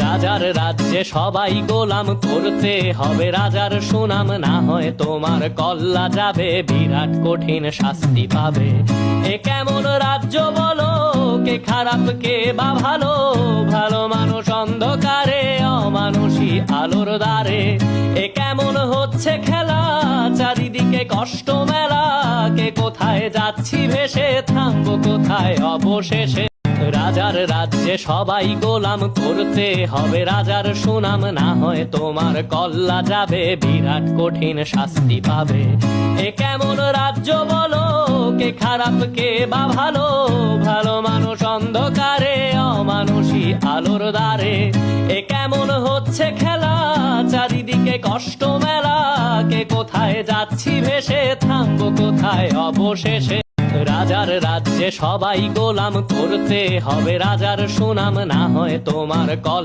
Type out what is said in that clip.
রাজার রাজ্যে সবাই গোলাম, করতে হবে রাজার সুনাম, না হয় তোমার কল্লা যাবে, বিরাট কঠিন শাস্তি পাবে। এ কেমন রাজ্য বলো, কে খারাপ কে বা ভালো, ভালো মানুষ অন্ধকারে, অমানুষী আলোর দ্বারে। এ কেমন হচ্ছে খেলা, চারিদিকে কষ্ট মেলা, কে কোথায় যাচ্ছি ভেসে, থামবো কোথায় অবশেষে। রাজার রাজ্যে সবাই গোলাম, করতে হবে রাজার সুনাম, না হয় তোমার কল্লা যাবে, বিরাট কঠিন শাস্তি পাবে। এ কেমন রাজ্য বলো, কে খারাপ কে বা ভালো, ভালো মানুষ অন্ধকারে, অমানুষী আলোর দ্বারে। এ কেমন হচ্ছে খেলা, চারিদিকে কষ্ট মেলা, কে কোথায় যাচ্ছি ভেসে, থামবো কোথায় অবশেষে। রাজার রাজ্যে সবাই গোলাম, করতে হবে রাজার সুনাম, না হয় তোমার কল